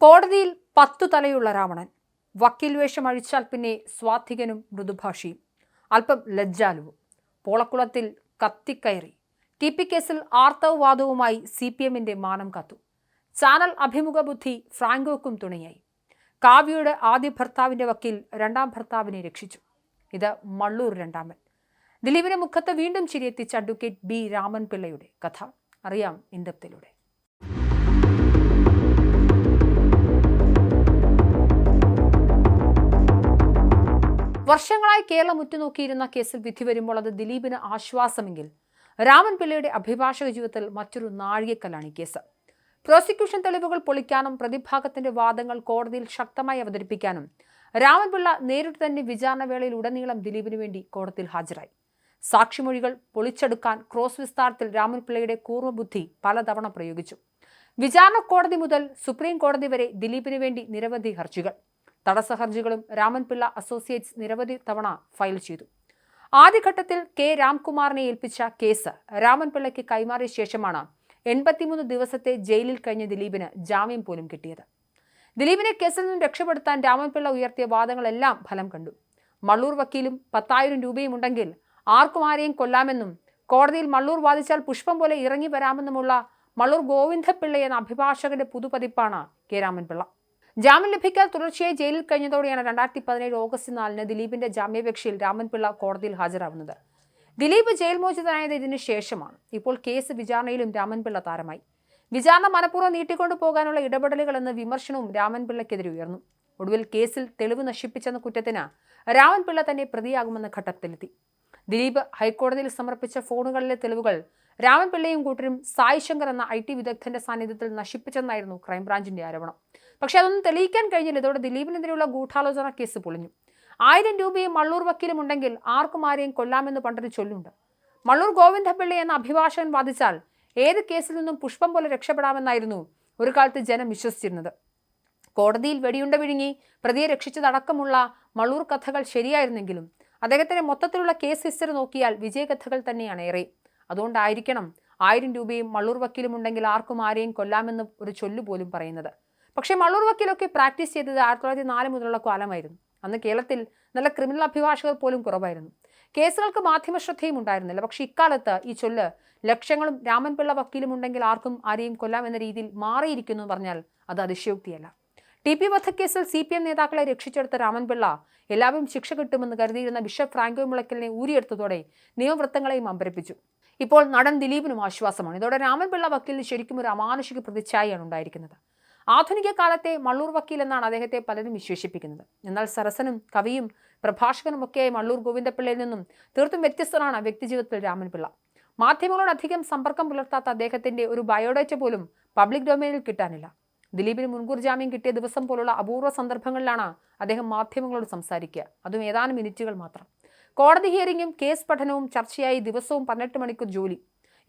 കോടതിയിൽ 10 തലയുള്ള രാവണൻ. വക്കീൽ വേഷം അഴിച്ചാൽ പിന്നെ സ്വാത്വികനും മൃദുഭാഷിയും, അല്പം ലജ്ജാലുവും. പോളക്കുളത്തിൽ കത്തിക്കയറി TP കേസിൽ ആർത്തവവാദവുമായി CPMന്റെ മാനം കാത്തു. ചാനൽ അഭിമുഖ ബുദ്ധി ഫ്രാങ്കോക്കും തുണയായി. കാവ്യയുടെ ആദ്യ ഭർത്താവിന്റെ വക്കീൽ രണ്ടാം ഭർത്താവിനെ രക്ഷിച്ചു. ഇത് മള്ളൂർ രണ്ടാമൻ. ദിലീപിന്റെ മുഖത്ത് വീണ്ടും ചിരിയെത്തിച്ച അഡ്വക്കേറ്റ് B രാമൻ പിള്ളയുടെ കഥ അറിയാം ഇൻഡെപ്തിലൂടെ. വർഷങ്ങളായി കേരളം ഉറ്റുനോക്കിയിരുന്ന കേസിൽ വിധി വരുമ്പോൾ അത് ദിലീപിന് ആശ്വാസമെങ്കിൽ രാമൻ പിള്ളയുടെ അഭിഭാഷക ജീവിതത്തിൽ മറ്റൊരു നാഴികക്കല്ലാണ് ഈ കേസ്. പ്രോസിക്യൂഷൻ തെളിവുകൾ പൊളിക്കാനും പ്രതിഭാഗത്തിന്റെ വാദങ്ങൾ കോടതിയിൽ ശക്തമായി അവതരിപ്പിക്കാനും രാമൻ പിള്ള നേരിട്ട് തന്നെ വിചാരണ വേളയിൽ ഉടനീളം ദിലീപിന് വേണ്ടി കോടതിയിൽ ഹാജരായി. സാക്ഷിമൊഴികൾ പൊളിച്ചെടുക്കാൻ ക്രോസ് വിസ്താരത്തിൽ രാമൻ പിള്ളയുടെ കൂർമ്മബുദ്ധി പലതവണ പ്രയോഗിച്ചു. വിചാരണ കോടതി മുതൽ സുപ്രീം കോടതി വരെ ദിലീപിന് വേണ്ടി നിരവധി ഹർജികൾ, തടസ്സ ഹർജികളും രാമൻ പിള്ള അസോസിയേറ്റ്സ് നിരവധി തവണ ഫയൽ ചെയ്തു. ആദ്യഘട്ടത്തിൽ K രാംകുമാറിനെ ഏൽപ്പിച്ച കേസ് രാമൻ പിള്ളയ്ക്ക് കൈമാറിയ ശേഷമാണ് 83 ദിവസത്തെ ജയിലിൽ കഴിഞ്ഞ ദിലീപിന് ജാമ്യം പോലും കിട്ടിയത്. ദിലീപിനെ കേസിൽ നിന്നും രക്ഷപ്പെടുത്താൻ രാമൻ പിള്ള ഉയർത്തിയ വാദങ്ങളെല്ലാം ഫലം കണ്ടു. മള്ളൂർ വക്കീലും 10,000 രൂപയും ഉണ്ടെങ്കിൽ ആർക്കും ആരെയും കൊല്ലാമെന്നും കോടതിയിൽ മള്ളൂർ വാദിച്ചാൽ പുഷ്പം പോലെ ഇറങ്ങി വരാമെന്നുമുള്ള മള്ളൂർ ഗോവിന്ദപിള്ള എന്ന അഭിഭാഷകന്റെ പുതുപതിപ്പാണ് K രാമൻപിള്ള. ജാമ്യം ലഭിക്കാൻ തുടർച്ചയായി ജയിലിൽ കഴിഞ്ഞതോടെയാണ് 2017 ഓഗസ്റ്റ് 4 ദിലീപിന്റെ ജാമ്യാപേക്ഷയിൽ രാമൻപിള്ള കോടതിയിൽ ഹാജരാകുന്നത്. ദിലീപ് ജയിൽ മോചിതനായത് ഇതിനു ശേഷമാണ്. ഇപ്പോൾ കേസ് വിചാരണയിലും രാമൻപിള്ള താരമായി. വിചാരണ മനഃപൂർവ്വം നീട്ടിക്കൊണ്ടു പോകാനുള്ള ഇടപെടലുകൾ എന്ന വിമർശനവും രാമൻപിള്ളയ്ക്കെതിരെ ഉയർന്നു. ഒടുവിൽ കേസിൽ തെളിവ് നശിപ്പിച്ചെന്ന കുറ്റത്തിന് രാമൻപിള്ള തന്നെ പ്രതിയാകുമെന്ന ഘട്ടത്തിലെത്തി. ദിലീപ് ഹൈക്കോടതിയിൽ സമർപ്പിച്ച ഫോണുകളിലെ തെളിവുകൾ രാമൻപിള്ളയും കൂട്ടരും സായ് ശങ്കർ എന്ന IT വിദഗ്ധന്റെ സാന്നിധ്യത്തിൽ നശിപ്പിച്ചെന്നായിരുന്നു ക്രൈംബ്രാഞ്ചിന്റെ ആരോപണം. പക്ഷെ അതൊന്നും തെളിയിക്കാൻ കഴിഞ്ഞില്ല. ഇതോടെ ദിലീപിനെതിരെയുള്ള ഗൂഢാലോചന കേസ് പൊളിഞ്ഞു. 1000 രൂപയും മള്ളൂർ വക്കീലും ഉണ്ടെങ്കിൽ ആർക്കും ആരെയും കൊല്ലാമെന്ന് പണ്ടൊരു ചൊല്ലുണ്ട്. മള്ളൂർ ഗോവിന്ദപിള്ള എന്ന അഭിഭാഷകൻ വാദിച്ചാൽ ഏത് കേസിൽ നിന്നും പുഷ്പം പോലെ രക്ഷപ്പെടാമെന്നായിരുന്നു ഒരു കാലത്ത് ജനം വിശ്വസിച്ചിരുന്നത്. കോടതിയിൽ വെടിയുണ്ട വിഴുങ്ങി പ്രതിയെ രക്ഷിച്ചതടക്കമുള്ള മള്ളൂർ കഥകൾ ശരിയായിരുന്നെങ്കിലും അദ്ദേഹത്തിന്റെ മൊത്തത്തിലുള്ള കേസ് ഹിസ്റ്ററി നോക്കിയാൽ വിജയകഥകൾ തന്നെയാണ് ഏറെ. അതുകൊണ്ടായിരിക്കണം 1000 രൂപയും മള്ളൂർ വക്കീലും ഉണ്ടെങ്കിൽ ആർക്കും ആരെയും കൊല്ലാമെന്ന് ഒരു ചൊല്ലു പോലും പറയുന്നത്. പക്ഷേ മള്ളൂർ വക്കീലൊക്കെ പ്രാക്ടീസ് ചെയ്തത് 1904 മുതലുള്ള കാലമായിരുന്നു. അന്ന് കേരളത്തിൽ നല്ല ക്രിമിനൽ അഭിഭാഷകർ പോലും കുറവായിരുന്നു. കേസുകൾക്ക് മാധ്യമ ശ്രദ്ധയും ഉണ്ടായിരുന്നില്ല. പക്ഷേ ഇക്കാലത്ത് ഈ ചൊല്ല് ലക്ഷങ്ങളും രാമൻപിള്ള വക്കീലും ഉണ്ടെങ്കിൽ ആർക്കും ആരെയും കൊല്ലാം എന്ന രീതിയിൽ മാറിയിരിക്കുന്നു എന്ന് പറഞ്ഞാൽ അത് അതിശയോക്തിയല്ല. TP വധക്കേസിൽ CPM നേതാക്കളെ രക്ഷിച്ചെടുത്ത രാമൻപിള്ള എല്ലാവരും ശിക്ഷ കിട്ടുമെന്ന് കരുതിയിരുന്ന ബിഷപ്പ് ഫ്രാങ്കോ മുളയ്ക്കലിനെ ഊരിയെടുത്തതോടെ നിയമവൃത്തങ്ങളെയും അമ്പരപ്പിച്ചു. ഇപ്പോൾ നടൻ ദിലീപിനും ആശ്വാസമാണ്. ഇതോടെ രാമൻപിള്ള വക്കീലിന് ശരിക്കും ഒരു അമാനുഷിക പ്രതിച്ഛായയാണ് ഉണ്ടായിരിക്കുന്നത്. ആധുനിക കാലത്തെ മള്ളൂർ വക്കീൽ എന്നാണ് അദ്ദേഹത്തെ പലരും വിശേഷിപ്പിക്കുന്നത്. എന്നാൽ സരസനും കവിയും പ്രഭാഷകനുമൊക്കെയായി മള്ളൂർ ഗോവിന്ദപിള്ളയിൽ നിന്നും തീർത്തും വ്യത്യസ്തനാണ് വ്യക്തിജീവിതത്തിൽ രാമൻപിള്ള. മാധ്യമങ്ങളോട് അധികം സമ്പർക്കം പുലർത്താത്ത അദ്ദേഹത്തിന്റെ ഒരു ബയോഡേറ്റ പോലും പബ്ലിക് ഡൊമൈനിൽ കിട്ടാനില്ല. ദിലീപിന് മുൻകൂർ ജാമ്യം കിട്ടിയ ദിവസം പോലുള്ള അപൂർവ സന്ദർഭങ്ങളിലാണ് അദ്ദേഹം മാധ്യമങ്ങളോട് സംസാരിക്കുക, അതും ഏതാനും മിനിറ്റുകൾ മാത്രം. കോടതി ഹിയറിംഗും കേസ് പഠനവും ചർച്ചയായി ദിവസവും 18 മണിക്കൂർ ജോലി.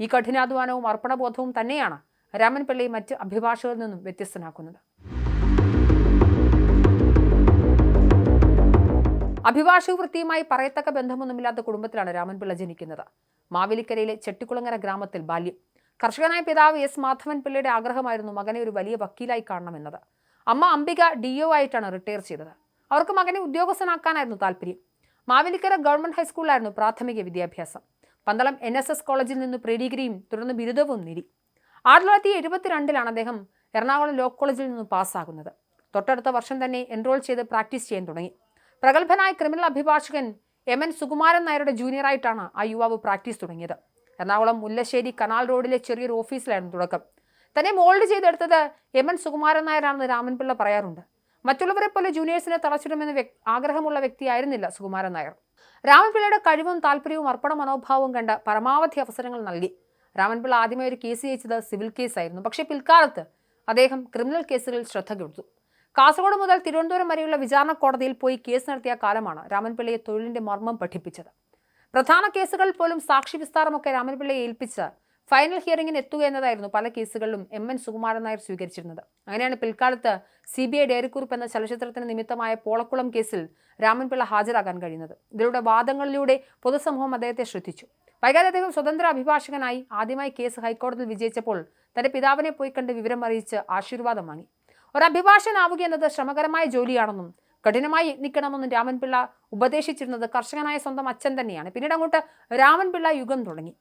ഈ കഠിനാധ്വാനവും അർപ്പണബോധവും തന്നെയാണ് രാമൻപിള്ളയെ മറ്റ് അഭിഭാഷകരിൽ നിന്നും വ്യത്യസ്തനാക്കുന്നത്. അഭിഭാഷക വൃത്തിയുമായി പറയത്തക്ക ബന്ധമൊന്നുമില്ലാത്ത കുടുംബത്തിലാണ് രാമൻപിള്ള ജനിക്കുന്നത്. മാവേലിക്കരയിലെ ചെട്ടിക്കുളങ്ങര ഗ്രാമത്തിൽ ബാല്യം. കർഷകനായ പിതാവ് S മാധവൻ പിള്ളയുടെ ആഗ്രഹമായിരുന്നു മകനെ ഒരു വലിയ വക്കീലായി കാണണമെന്നത്. അമ്മ അംബിക DO ആയിട്ടാണ് റിട്ടയർ ചെയ്തത്. അവർക്ക് മകനെ ഉദ്യോഗസ്ഥനാക്കാനായിരുന്നു താല്പര്യം. മാവേലിക്കര ഗവൺമെന്റ് ഹൈസ്കൂളിലായിരുന്നു പ്രാഥമിക വിദ്യാഭ്യാസം. പന്തളം NSS കോളേജിൽ നിന്ന് പ്രീ ഡിഗ്രിയും തുടർന്ന് ബിരുദവും നേടി. 1972 അദ്ദേഹം എറണാകുളം ലോ കോളേജിൽ നിന്ന് പാസ്സാകുന്നത്. തൊട്ടടുത്ത വർഷം തന്നെ എൻറോൾ ചെയ്ത് പ്രാക്ടീസ് ചെയ്യാൻ തുടങ്ങി. പ്രഗത്ഭനായ ക്രിമിനൽ അഭിഭാഷകൻ MN സുകുമാരൻ നായരുടെ ജൂനിയറായിട്ടാണ് ആ യുവാവ് പ്രാക്ടീസ് തുടങ്ങിയത്. എറണാകുളം മുല്ലശ്ശേരി കനാൽ റോഡിലെ ചെറിയൊരു ഓഫീസിലായിരുന്നു തുടക്കം. തന്നെ മോൾഡ് ചെയ്തെടുത്തത് MN സുകുമാരൻ നായരാണെന്ന് രാമൻപിള്ള പറയാറുണ്ട്. മറ്റുള്ളവരെ പോലെ ജൂനിയേഴ്സിനെ തളച്ചിടുമെന്ന് ആഗ്രഹമുള്ള വ്യക്തിയായിരുന്നില്ല സുകുമാരൻ നായർ. രാമൻപിള്ളയുടെ കഴിവും താല്പര്യവും അർപ്പണ മനോഭാവവും കണ്ട് പരമാവധി അവസരങ്ങൾ നൽകി. രാമൻപിള്ള ആദ്യമായി ഒരു കേസ് ജയിച്ചത് സിവിൽ കേസായിരുന്നു. പക്ഷേ പിൽക്കാലത്ത് അദ്ദേഹം ക്രിമിനൽ കേസുകളിൽ ശ്രദ്ധ കൊടുത്തു. കാസർഗോഡ് മുതൽ തിരുവനന്തപുരം വരെയുള്ള വിചാരണ കോടതിയിൽ പോയി കേസ് നടത്തിയ കാലമാണ് രാമൻപിള്ളയെ തൊഴിലിന്റെ മർമ്മം പഠിപ്പിച്ചത്. പ്രധാന കേസുകളിൽ പോലും സാക്ഷി വിസ്താരമൊക്കെ രാമൻപിള്ളയെ ഏൽപ്പിച്ച് ഫൈനൽ ഹിയറിംഗിന് എത്തുക എന്നതായിരുന്നു പല കേസുകളിലും MN സുകുമാരൻ നായർ സ്വീകരിച്ചിരുന്നത്. അങ്ങനെയാണ് പിൽക്കാലത്ത് CBI ഡയറിക്കുറിപ്പ് എന്ന ചലച്ചിത്രത്തിന് നിമിത്തമായ പോളക്കുളം കേസിൽ രാമൻപിള്ള ഹാജരാകാൻ കഴിയുന്നത്. ഇതിലൂടെ വാദങ്ങളിലൂടെ പൊതുസമൂഹം അദ്ദേഹത്തെ ശ്രദ്ധിച്ചു. വൈകാതെ അദ്ദേഹം സ്വതന്ത്ര അഭിഭാഷകനായി. ആദ്യമായി കേസ് ഹൈക്കോടതിയിൽ വിജയിച്ചപ്പോൾ തന്റെ പിതാവിനെ പോയി കണ്ട് വിവരം അറിയിച്ച് ആശീർവാദം വാങ്ങി. ഒരു അഭിഭാഷകനാവുക എന്നത് ശ്രമകരമായ ജോലിയാണെന്നും കഠിനമായി യത്നിക്കണമെന്നും രാമൻപിള്ള ഉപദേശിച്ചിരുന്നത് കർഷകനായ സ്വന്തം അച്ഛൻ തന്നെയാണ്. പിന്നീട് അങ്ങോട്ട് രാമൻപിള്ള യുഗം തുടങ്ങി.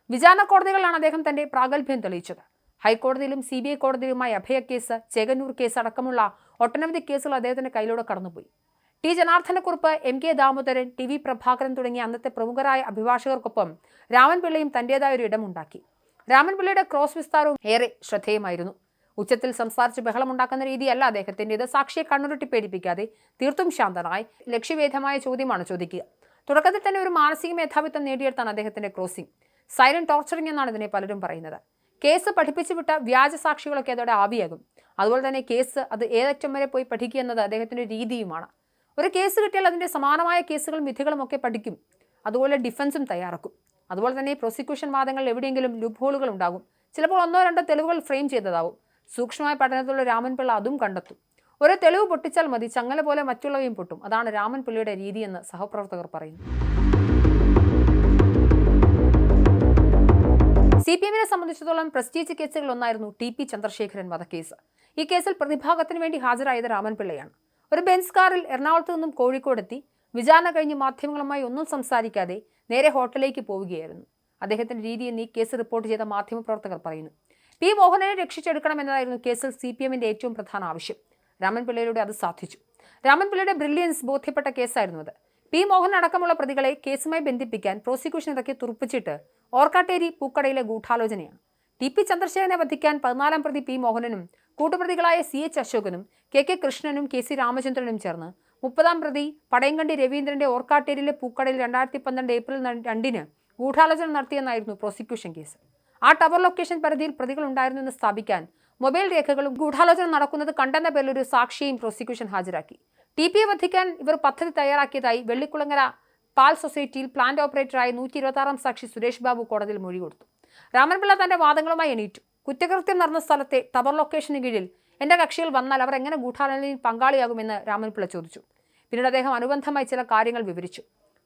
വിചാരണ കോടതികളിലാണ് അദ്ദേഹം തന്റെ പ്രാഗൽഭ്യം തെളിയിച്ചത്. ഹൈക്കോടതിയിലും CBI കോടതിയിലുമായി അഭയക്കേസ്, ചേകന്നൂർ കേസ് അടക്കമുള്ള ഒട്ടനവധി കേസുകൾ അദ്ദേഹത്തിന്റെ കയ്യിലൂടെ കടന്നുപോയി. T. Janardhanakurup, MK Damodaran, TV Prabhakaran തുടങ്ങിയ അന്നത്തെ പ്രമുഖരായ അഭിഭാഷകർക്കൊപ്പം രാമൻപിള്ളയും തന്റേതായ ഒരു ഇടമുണ്ടാക്കി. രാമൻപിള്ളയുടെ ക്രോസ് വിസ്താരവും ഏറെ ശ്രദ്ധേയമായിരുന്നു. ഉച്ചത്തിൽ സംസാരിച്ച് ബഹളമുണ്ടാക്കുന്ന രീതിയല്ല അദ്ദേഹത്തിൻ്റെത്. സാക്ഷിയെ കണ്ണുരുട്ടി പേടിപ്പിക്കാതെ തീർത്തും ശാന്തനായി ലക്ഷ്യവേദ്യമായ ചോദ്യമാണ് ചോദിക്കുക. തുടക്കത്തിൽ തന്നെ ഒരു മാനസിക മേധാവിത്വം നേടിയെടുത്താണ് അദ്ദേഹത്തിന്റെ ക്രോസിംഗ്. സൈലന്റ് ടോർച്ചറിംഗ് എന്നാണ് ഇതിനെ പലരും പറയുന്നത്. കേസ് പഠിപ്പിച്ചു വിട്ട വ്യാജ സാക്ഷികളൊക്കെ അതോടെ ആവിയാകും. അതുപോലെ തന്നെ കേസ് അത് ഏതറ്റം വരെ പോയി പഠിക്കുക എന്നത് അദ്ദേഹത്തിന്റെ രീതിയുമാണ്. ഒരു കേസ് കിട്ടിയാൽ അതിന്റെ സമാനമായ കേസുകളും വിധികളും ഒക്കെ പഠിക്കും. അതുപോലെ ഡിഫൻസും തയ്യാറാക്കും. അതുപോലെ തന്നെ പ്രോസിക്യൂഷൻ വാദങ്ങളിൽ എവിടെയെങ്കിലും ലൂപ്പ് ഹോളുകൾ ഉണ്ടാകും. ചിലപ്പോൾ 1-2 തെളിവുകൾ ഫ്രെയിം ചെയ്തതാവും. സൂക്ഷ്മമായ പഠനത്തിലുള്ള രാമൻപിള്ള അതും കണ്ടെത്തും. ഒരു തെളിവ് പൊട്ടിച്ചാൽ മതി, ചങ്ങല പോലെ മറ്റുള്ളവയും പൊട്ടും. അതാണ് രാമൻപിള്ളയുടെ രീതിയെന്ന് സഹപ്രവർത്തകർ പറയുന്നു. CPM-നെ സംബന്ധിച്ചിടത്തോളം പ്രസ്റ്റീജ് കേസുകളിൽ ഒന്നായിരുന്നു TP ചന്ദ്രശേഖരൻ വധക്കേസ്. ഈ കേസിൽ പ്രതിഭാഗത്തിന് വേണ്ടി ഹാജരായത് രാമൻപിള്ളയാണ്. ഒരു ബെൻസ് കാറിൽ എറണാകുളത്ത് നിന്നും കോഴിക്കോടെത്തി വിചാരണ കഴിഞ്ഞ് മാധ്യമങ്ങളുമായി ഒന്നും സംസാരിക്കാതെ നേരെ ഹോട്ടലിലേക്ക് പോവുകയായിരുന്നു. അദ്ദേഹത്തിന്റെ രീതിയെന്ന് ഈ കേസ് റിപ്പോർട്ട് ചെയ്ത മാധ്യമപ്രവർത്തകർ പറയുന്നു. P. മോഹനനെ രക്ഷിച്ചെടുക്കണമെന്നതായിരുന്നു കേസിൽ CPM-ന്റെ ഏറ്റവും പ്രധാന ആവശ്യം. രാമൻപിള്ളയിലൂടെ അത് സാധിച്ചു. രാമൻപിള്ളയുടെ ബ്രില്യൻസ് ബോധ്യപ്പെട്ട കേസായിരുന്നു അത്. P. മോഹൻ അടക്കമുള്ള പ്രതികളെ കേസുമായി ബന്ധിപ്പിക്കാൻ പ്രോസിക്യൂഷൻ ഇറക്കി തുറപ്പിച്ചിട്ട് ഓർക്കാട്ടേരി പൂക്കടയിലെ ഗൂഢാലോചനയാണ്. TP ചന്ദ്രശേഖരനെ വധിക്കാൻ 14-ാം പ്രതി P. മോഹനനും കൂട്ടുപ്രതികളായ CH അശോകനും KK കൃഷ്ണനും KC രാമചന്ദ്രനും ചേർന്ന് 30-ാം പ്രതി പടയങ്കണ്ടി രവീന്ദ്രന്റെ ഓർക്കാട്ടേരിയിലെ പൂക്കടയിൽ 2012 ഏപ്രിൽ 2-ന് ഗൂഢാലോചന നടത്തിയെന്നായിരുന്നു പ്രോസിക്യൂഷൻ കേസ്. ആ ടവർ ലൊക്കേഷൻ പരിധിയിൽ പ്രതികൾ ഉണ്ടായിരുന്നു എന്ന് സ്ഥാപിക്കാൻ മൊബൈൽ രേഖകളും ഗൂഢാലോചന നടക്കുന്നത് കണ്ടെന്ന പേരിൽ ഒരു സാക്ഷിയെയും പ്രോസിക്യൂഷൻ ഹാജരാക്കി. TP വധിക്കാൻ ഇവർ പദ്ധതി തയ്യാറാക്കിയതായി വെള്ളിക്കുളങ്ങര പാൽ സൊസൈറ്റിയിൽ പ്ലാന്റ് ഓപ്പറേറ്ററായ 126-ാം സാക്ഷി സുരേഷ് ബാബു കോടതിയിൽ മൊഴി കൊടുത്തു. രാമൻപിള്ള തന്റെ വാദങ്ങളുമായി എണീറ്റു. കുറ്റകൃത്യം നടന്ന സ്ഥലത്തെ ടവർ ലൊക്കേഷന് കീഴിൽ എന്റെ കക്ഷികൾ വന്നാൽ അവർ എങ്ങനെ ഗൂഢാലോചനയിൽ പങ്കാളിയാകുമെന്ന് രാമൻപിള്ള ചോദിച്ചു. പിന്നീട് അദ്ദേഹം അനുബന്ധമായി ചില കാര്യങ്ങൾ വിവരിച്ചു.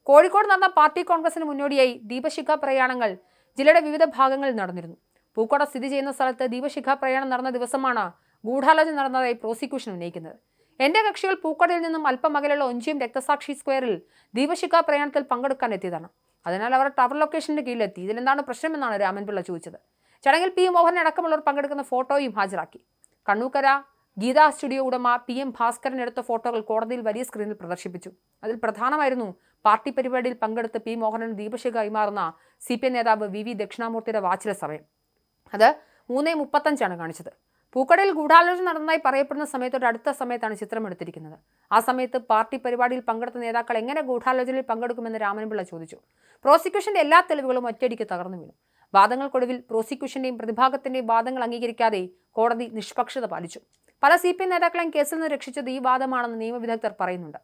കോഴിക്കോട് നടന്ന പാർട്ടി കോൺഗ്രസിന് മുന്നോടിയായി ദീപശിഖ പ്രയാണങ്ങൾ ജില്ലയുടെ വിവിധ ഭാഗങ്ങളിൽ നടന്നിരുന്നു. പൂക്കോട സ്ഥിതി ചെയ്യുന്ന സ്ഥലത്ത് ദീപശിഖ പ്രയാണം നടന്ന ദിവസമാണ് ഗൂഢാലോചന നടന്നതായി പ്രോസിക്യൂഷൻ ഉന്നയിക്കുന്നത്. എന്റെ കക്ഷികൾ പൂക്കോടയിൽ നിന്നും അല്പം അകലെയുള്ള ഒഞ്ചിയം രക്തസാക്ഷി സ്ക്വയറിൽ ദീപശിഖ പ്രയാണത്തിൽ പങ്കെടുക്കാൻ എത്തിയതാണ്. അതിനാൽ അവർ ടവർ ലൊക്കേഷന്റെ കീഴിലെത്തി. ഇതിലെന്താണ് പ്രശ്നമെന്നാണ് രാമൻപിള്ള ചോദിച്ചത്. ചടങ്ങിൽ P. മോഹൻ അടക്കമുള്ളവർ പങ്കെടുക്കുന്ന ഫോട്ടോയും ഹാജരാക്കി. കണ്ണൂക്കര ഗീതാ സ്റ്റുഡിയോ ഉടമ PM ഭാസ്കരൻ എടുത്ത ഫോട്ടോകൾ കോടതിയിൽ വലിയ സ്ക്രീനിൽ പ്രദർശിപ്പിച്ചു. അതിൽ പ്രധാനമായിരുന്നു പാർട്ടി പരിപാടിയിൽ പങ്കെടുത്ത് P. മോഹനന് ദീപശിഖ കൈമാറുന്ന CPM നേതാവ് VV ദക്ഷിണാമൂർത്തിയുടെ വാച്ചിലെ സമയം. അത് 3:35 കാണിച്ചത്. പൂക്കടയിൽ ഗൂഢാലോചന നടന്നതായി പറയപ്പെടുന്ന സമയത്തോട് അടുത്ത സമയത്താണ് ചിത്രം എടുത്തിരിക്കുന്നത്. ആ സമയത്ത് പാർട്ടി പരിപാടിയിൽ പങ്കെടുത്ത നേതാക്കൾ എങ്ങനെ ഗൂഢാലോചനയിൽ പങ്കെടുക്കുമെന്ന് രാമൻപിള്ള ചോദിച്ചു. പ്രോസിക്യൂഷന്റെ എല്ലാ തെളിവുകളും ഒറ്റയടിക്ക് തകർന്നു വീണു. വാദങ്ങൾക്കൊടുവിൽ പ്രോസിക്യൂഷന്റെയും പ്രതിഭാഗത്തിന്റെയും വാദങ്ങൾ അംഗീകരിക്കാതെ കോടതി നിഷ്പക്ഷത പാലിച്ചു. പല CPM നേതാക്കളെയും കേസിൽ നിന്ന് രക്ഷിച്ചത് ഈ വാദമാണെന്ന് നിയമവിദഗ്ധർ പറയുന്നുണ്ട്.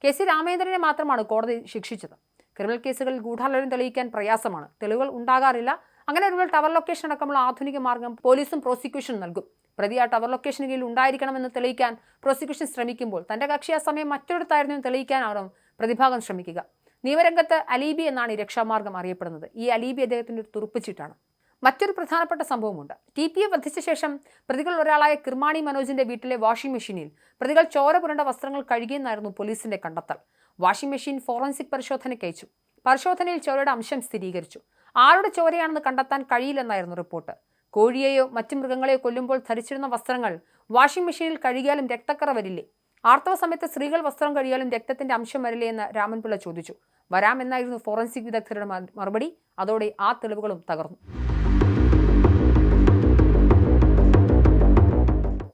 KC രാമേന്ദ്രനെ മാത്രമാണ് കോടതി ശിക്ഷിച്ചത്. ക്രിമിനൽ കേസുകളിൽ ഗൂഢാലോചന തെളിയിക്കാൻ പ്രയാസമാണ്. തെളിവുകൾ ഉണ്ടാകാറില്ല. അങ്ങനെ ഒരു ടവർ ലൊക്കേഷൻ അടക്കമുള്ള ആധുനിക മാർഗം പോലീസും പ്രോസിക്യൂഷനും നൽകും. പ്രതി ആ ടവർ ലൊക്കേഷന് കീഴിൽ ഉണ്ടായിരിക്കണമെന്ന് തെളിയിക്കാൻ പ്രോസിക്യൂഷൻ ശ്രമിക്കുമ്പോൾ തന്റെ കക്ഷി ആ സമയം മറ്റൊരിടത്തായിരുന്നു തെളിയിക്കാനാണ് പ്രതിഭാഗം ശ്രമിക്കുക. നിയമരംഗത്ത് അലീബി എന്നാണ് ഈ രക്ഷാമാർഗം അറിയപ്പെടുന്നത്. ഈ അലീബി അദ്ദേഹത്തിന്റെ ഒരു തുറുപ്പിച്ചിട്ടാണ്. മറ്റൊരു പ്രധാനപ്പെട്ട സംഭവമുണ്ട്. TPയെ വധിച്ച ശേഷം പ്രതികളിൽ ഒരാളായ കിർമാണി മനോജിന്റെ വീട്ടിലെ വാഷിംഗ് മെഷീനിൽ പ്രതികൾ ചോര പുരണ്ട വസ്ത്രങ്ങൾ കഴുകിയെന്നായിരുന്നു പോലീസിന്റെ കണ്ടെത്തൽ. വാഷിംഗ് മെഷീൻ ഫോറൻസിക് പരിശോധനയ്ക്ക് അയച്ചു. പരിശോധനയിൽ ചോരയുടെ അംശം സ്ഥിരീകരിച്ചു. ആരുടെ ചോരയാണെന്ന് കണ്ടെത്താൻ കഴിയില്ലെന്നായിരുന്നു റിപ്പോർട്ട്. കോഴിയെയോ മറ്റു മൃഗങ്ങളെയോ കൊല്ലുമ്പോൾ ധരിച്ചിരുന്ന വസ്ത്രങ്ങൾ വാഷിംഗ് മെഷീനിൽ കഴുകിയാലും രക്തക്കറ വരില്ലേ? ആർത്തവ സമയത്ത് സ്ത്രീകൾ വസ്ത്രം കഴിയാലും രക്തത്തിന്റെ അംശം വരില്ലേ എന്ന് രാമൻപിള്ള ചോദിച്ചു. വരാമെന്നായിരുന്നു ഫോറൻസിക് വിദഗ്ധരുടെ മറുപടി. അതോടെ ആ തെളിവുകളും തകർന്നു.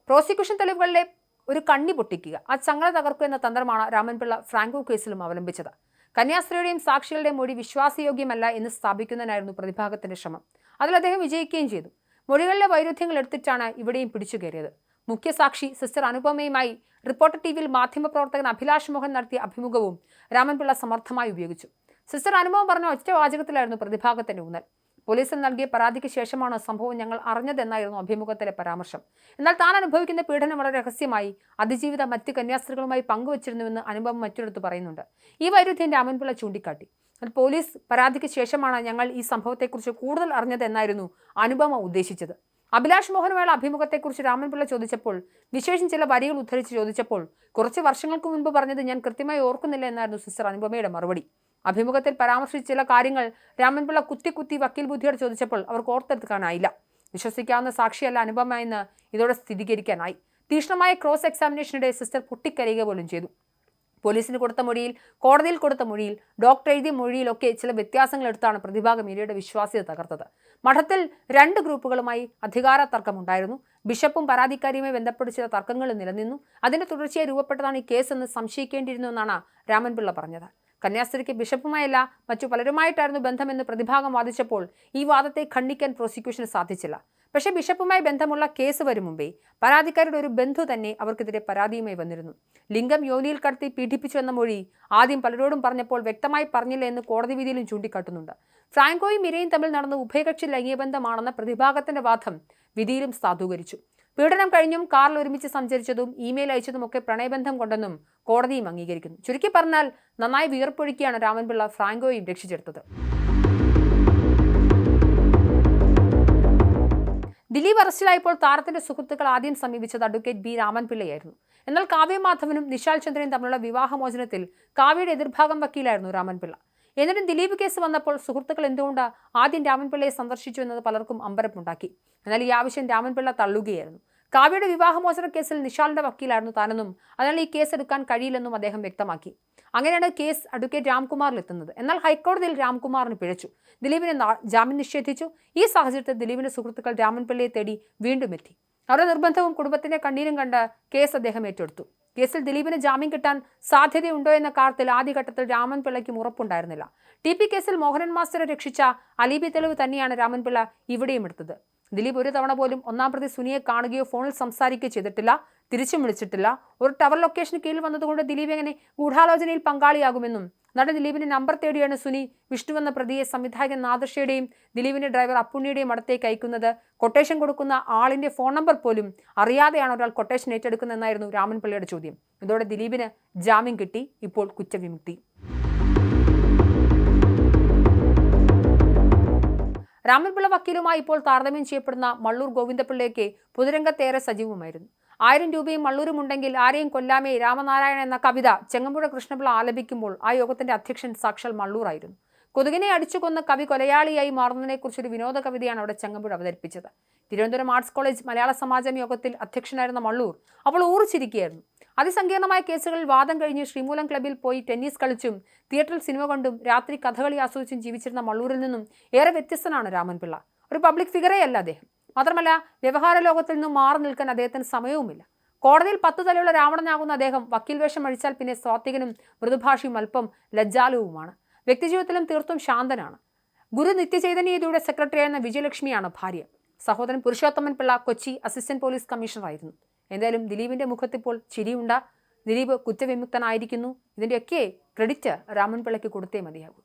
പ്രോസിക്യൂഷൻ തെളിവുകളിലെ ഒരു കണ്ണി പൊട്ടിക്കുക, ആ ചങ്ങല തകർക്കുക എന്ന തന്ത്രമാണ് രാമൻപിള്ള ഫ്രാങ്കോ കേസിലും അവലംബിച്ചത്. കന്യാസ്ത്രീയുടെയും സാക്ഷികളുടെയും മൊഴി വിശ്വാസയോഗ്യമല്ല എന്ന് സ്ഥാപിക്കുന്നതിനായിരുന്നു പ്രതിഭാഗത്തിന്റെ ശ്രമം. അതിൽ അദ്ദേഹം വിജയിക്കുകയും ചെയ്തു. മൊഴികളിലെ വൈരുദ്ധ്യങ്ങൾ എടുത്തിട്ടാണ് ഇവിടെയും പിടിച്ചു കയറിയത്. മുഖ്യസാക്ഷി സിസ്റ്റർ അനുപമയുമായി റിപ്പോർട്ടർ TVയിൽ മാധ്യമപ്രവർത്തകൻ അഭിലാഷ് മോഹൻ നടത്തിയ അഭിമുഖവും രാമൻപിള്ള സമർത്ഥമായി ഉപയോഗിച്ചു. സിസ്റ്റർ അനുപമ പറഞ്ഞ ഒറ്റ വാചകത്തിലായിരുന്നു പ്രതിഭാഗത്തിന്റെ ഊന്നൽ. പോലീസിൽ നൽകിയ പരാതിക്ക് ശേഷമാണ് സംഭവം ഞങ്ങൾ അറിഞ്ഞതെന്നായിരുന്നു അഭിമുഖത്തിലെ പരാമർശം. എന്നാൽ താൻ അനുഭവിക്കുന്ന പീഡനം വളരെ രഹസ്യമായി അതിജീവിത മറ്റ് കന്യാസ്ത്രീകളുമായി പങ്കുവച്ചിരുന്നുവെന്ന് അനുപമ മറ്റൊരിടത്ത് പറയുന്നുണ്ട്. ഈ വൈരുദ്ധ്യം രാമൻപിള്ള ചൂണ്ടിക്കാട്ടി. പോലീസ് പരാതിക്ക് ശേഷമാണ് ഞങ്ങൾ ഈ സംഭവത്തെക്കുറിച്ച് കൂടുതൽ അറിഞ്ഞതെന്നായിരുന്നു അനുപമ ഉദ്ദേശിച്ചത്. അഭിലാഷ് മോഹനുമായുള്ള അഭിമുഖത്തെക്കുറിച്ച് രാമൻപിള്ള ചോദിച്ചപ്പോൾ വിശേഷം ചില വരികൾ ഉദ്ധരിച്ച് ചോദിച്ചപ്പോൾ കുറച്ച് വർഷങ്ങൾക്ക് മുൻപ് പറഞ്ഞത് ഞാൻ കൃത്യമായി ഓർക്കുന്നില്ല എന്നായിരുന്നു സിസ്റ്റർ അനുപമയുടെ മറുപടി. അഭിമുഖത്തിൽ പരാമർശിച്ച ചില കാര്യങ്ങൾ രാമൻപിള്ള കുത്തി വക്കീൽ ബുദ്ധിയോട് ചോദിച്ചപ്പോൾ അവർക്ക് ഓർത്തെടുക്കാനായില്ല. വിശ്വസിക്കാവുന്ന സാക്ഷിയല്ല അനുപമ എന്ന് ഇതോടെ സ്ഥിരീകരിക്കാനായി. തീക്ഷ്ണമായ ക്രോസ് എക്സാമിനേഷനിടെ സിസ്റ്റർ പൊട്ടിക്കരയുക പോലും ചെയ്തു. പോലീസിന് കൊടുത്ത മൊഴിയിൽ, കോടതിയിൽ കൊടുത്ത മൊഴിയിൽ, ഡോക്ടർ എഴുതിയ മൊഴിയിലൊക്കെ ചില വ്യത്യാസങ്ങൾ എടുത്താണ് പ്രതിഭാഗം മീരയുടെ വിശ്വാസ്യത തകർത്തത്. മഠത്തിൽ 2 ഗ്രൂപ്പുകളുമായി അധികാര തർക്കമുണ്ടായിരുന്നു. ബിഷപ്പും പരാതിക്കാരിയുമായി ബന്ധപ്പെട്ട് ചില തർക്കങ്ങൾ നിലനിന്നു. അതിന്റെ തുടർച്ചയായി രൂപപ്പെട്ടതാണ് ഈ കേസെന്ന് സംശയിക്കേണ്ടിയിരുന്നു എന്നാണ് രാമൻപിള്ള പറഞ്ഞത്. കന്യാസ്ത്രീക്ക് ബിഷപ്പുമായല്ല മറ്റു പലരുമായിട്ടായിരുന്നു ബന്ധമെന്ന് പ്രതിഭാഗം വാദിച്ചപ്പോൾ ഈ വാദത്തെ ഖണ്ഡിക്കാൻ പ്രോസിക്യൂഷന് സാധിച്ചില്ല. പക്ഷേ ബിഷപ്പുമായി ബന്ധമുള്ള കേസ് വരും മുമ്പേ പരാതിക്കാരുടെ ഒരു ബന്ധു തന്നെ അവർക്കെതിരെ പരാതിയുമായി വന്നിരുന്നു. ലിംഗം യോനിയിൽ കടത്തി പീഡിപ്പിച്ചു എന്ന മൊഴി ആദ്യം പലരോടും പറഞ്ഞപ്പോൾ വ്യക്തമായി പറഞ്ഞില്ല എന്ന് കോടതി വിധിയിലും ചൂണ്ടിക്കാട്ടുന്നുണ്ട്. ഫ്രാങ്കോയും മിരയും തമ്മിൽ നടന്ന ഉഭയകക്ഷി ലൈംഗികബന്ധമാണെന്ന പ്രതിഭാഗത്തിന്റെ വാദം വിധിയിലും സാധൂകരിച്ചു. പീഡനം കഴിഞ്ഞും കാറിൽ ഒരുമിച്ച് സഞ്ചരിച്ചതും ഇമെയിൽ അയച്ചതുമൊക്കെ പ്രണയബന്ധം കൊണ്ടെന്നും കോടതിയും അംഗീകരിക്കുന്നു. ചുരുക്കി പറഞ്ഞാൽ നന്നായി വിയർപ്പൊഴുക്കിയാണ് രാമൻപിള്ള ഫ്രാങ്കോയും രക്ഷിച്ചെടുത്തത്. ദിലീപ് അറസ്റ്റിലായപ്പോൾ താരത്തിന്റെ സുഹൃത്തുക്കൾ ആദ്യം സമീപിച്ചത് അഡ്വക്കേറ്റ് ബി രാമൻപിള്ളയായിരുന്നു. എന്നാൽ കാവ്യമാധവനും നിശാൽ ചന്ദ്രനും തമ്മിലുള്ള വിവാഹമോചനത്തിൽ കാവ്യയുടെ എതിർഭാഗം വക്കീലായിരുന്നു രാമൻപിള്ള. എന്നിട്ടും ദിലീപ് കേസ് വന്നപ്പോൾ സുഹൃത്തുക്കൾ എന്തുകൊണ്ട് ആദ്യം രാമൻപിള്ളയെ സന്ദർശിച്ചു എന്നത് പലർക്കും അമ്പരപ്പുണ്ടാക്കി. എന്നാൽ ഈ ആവശ്യം രാമൻപിള്ള തള്ളുകയായിരുന്നു. കാവ്യയുടെ വിവാഹമോചന കേസിൽ നിശാലിന്റെ വക്കീലായിരുന്നു താനെന്നും അതിനാൽ ഈ കേസ് എടുക്കാൻ കഴിയില്ലെന്നും അദ്ദേഹം വ്യക്തമാക്കി. അങ്ങനെയാണ് കേസ് അഡ്വക്കേറ്റ് രാംകുമാറിലെത്തുന്നത്. എന്നാൽ ഹൈക്കോടതിയിൽ രാംകുമാറിന് പിഴച്ചു. ദിലീപിനെ ജാമ്യം നിഷേധിച്ചു. ഈ സാഹചര്യത്തിൽ ദിലീപിന്റെ സുഹൃത്തുക്കൾ രാമൻപിള്ളയെ തേടി വീണ്ടും എത്തി. അവരുടെ നിർബന്ധവും കുടുംബത്തിന്റെ കണ്ണീരും കണ്ട് കേസ് അദ്ദേഹം ഏറ്റെടുത്തു. കേസിൽ ദിലീപിന് ജാമ്യം കിട്ടാൻ സാധ്യതയുണ്ടോ എന്ന കാര്യത്തിൽ ആദ്യഘട്ടത്തിൽ രാമൻപിള്ളയ്ക്കും ഉറപ്പുണ്ടായിരുന്നില്ല. ടി.പി. കേസിൽ മോഹനൻ മാസ്റ്ററെ രക്ഷിച്ച അലീബി തെളിവ് തന്നെയാണ് രാമൻപിള്ള ഇവിടെയും എടുത്തത്. ദിലീപ് ഒരു തവണ പോലും ഒന്നാം പ്രതി സുനിയെ കാണുകയോ ഫോണിൽ സംസാരിക്കുകയോ ചെയ്തിട്ടില്ല, തിരിച്ചും വിളിച്ചിട്ടില്ല. ഒരു ടവർ ലൊക്കേഷന് കീഴിൽ വന്നതുകൊണ്ട് ദിലീപ് എങ്ങനെ ഗൂഢാലോചനയിൽ പങ്കാളിയാകുമെന്നും നടൻ ദിലീപിന്റെ നമ്പർ തേടിയാണ് സുനി വിഷ്ണു എന്ന പ്രതിയെ സംവിധായകൻ നാദർഷയുടെയും ദിലീപിന്റെ ഡ്രൈവർ അപ്പുണ്ണിയുടെയും അടുത്തേക്ക് അയക്കുന്നത്. കൊട്ടേഷൻ കൊടുക്കുന്ന ആളിന്റെ ഫോൺ നമ്പർ പോലും അറിയാതെയാണ് ഒരാൾ കൊട്ടേഷൻ ഏറ്റെടുക്കുന്നതെന്നായിരുന്നു രാമൻപിള്ളയുടെ ചോദ്യം. ഇതോടെ ദിലീപിന് ജാമ്യം കിട്ടി. ഇപ്പോൾ കുറ്റവിമുക്തി. രാമൻപിള്ള വക്കീലുമായി ഇപ്പോൾ താരതമ്യം ചെയ്യപ്പെടുന്ന മള്ളൂർ ഗോവിന്ദപിള്ളയ്ക്ക് പൊതുരംഗത്തേറെ സജീവമായിരുന്നു. 1000 രൂപയും മള്ളൂരും ഉണ്ടെങ്കിൽ ആരെയും കൊല്ലാമേ രാമനാരായണൻ എന്ന കവിത ചെങ്ങമ്പുഴ കൃഷ്ണപിള്ള ആലപിക്കുമ്പോൾ ആ യോഗത്തിന്റെ അധ്യക്ഷൻ സാക്ഷാൽ മള്ളൂറായിരുന്നു. കൊതുകിനെ അടിച്ചുകൊന്ന കവി കൊലയാളിയായി മാറുന്നതിനെക്കുറിച്ചൊരു വിനോദ കവിതയാണ് അവിടെ ചെങ്ങമ്പുഴ അവതരിപ്പിച്ചത്. തിരുവനന്തപുരം ആർട്സ് കോളേജ് മലയാള സമാജം യോഗത്തിൽ അധ്യക്ഷനായിരുന്ന മള്ളൂർ അപ്പോൾ ഊറിച്ചിരിക്കുകയായിരുന്നു. അതിസങ്കീർണമായ കേസുകളിൽ വാദം കഴിഞ്ഞ് ശ്രീമൂലം ക്ലബ്ബിൽ പോയി ടെന്നീസ് കളിച്ചും തിയേറ്ററിൽ സിനിമ കണ്ടും രാത്രി കഥകളി ആസ്വദിച്ചും ജീവിച്ചിരുന്ന മള്ളൂരിൽ നിന്നും ഏറെ വ്യത്യസ്തനാണ് രാമൻപിള്ള. ഒരു പബ്ലിക് ഫിഗറേ അല്ല അദ്ദേഹം. മാത്രമല്ല വ്യവഹാര ലോകത്തിൽ നിന്നും മാറി നിൽക്കാൻ അദ്ദേഹത്തിന് സമയവുമില്ല. കോടതിയിൽ 10 തലയുള്ള രാവണനാകുന്ന അദ്ദേഹം വക്കീൽ വേഷം അഴിച്ചാൽ പിന്നെ സ്വാത്വികനും മൃദുഭാഷിയും അല്പം ലജ്ജാലുവുമാണ്. വ്യക്തിജീവിതത്തിലും തീർത്തും ശാന്തനാണ്. ഗുരു നിത്യചൈതന്യയുടെ സെക്രട്ടറിയായിരുന്ന വിജയലക്ഷ്മിയാണ് ഭാര്യ. സഹോദരൻ പുരുഷോത്തമൻ പിള്ള കൊച്ചി അസിസ്റ്റന്റ് പോലീസ് കമ്മീഷണറായിരുന്നു. എന്തായാലും ദിലീപിന്റെ മുഖത്തിപ്പോൾ ചിരിയുണ്ട. ദിലീപ് കുറ്റവിമുക്തനായിരിക്കുന്നു. ഇതിൻ്റെയൊക്കെ ക്രെഡിറ്റ് രാമൻപിള്ളയ്ക്ക് കൊടുത്തേ മതിയാകും.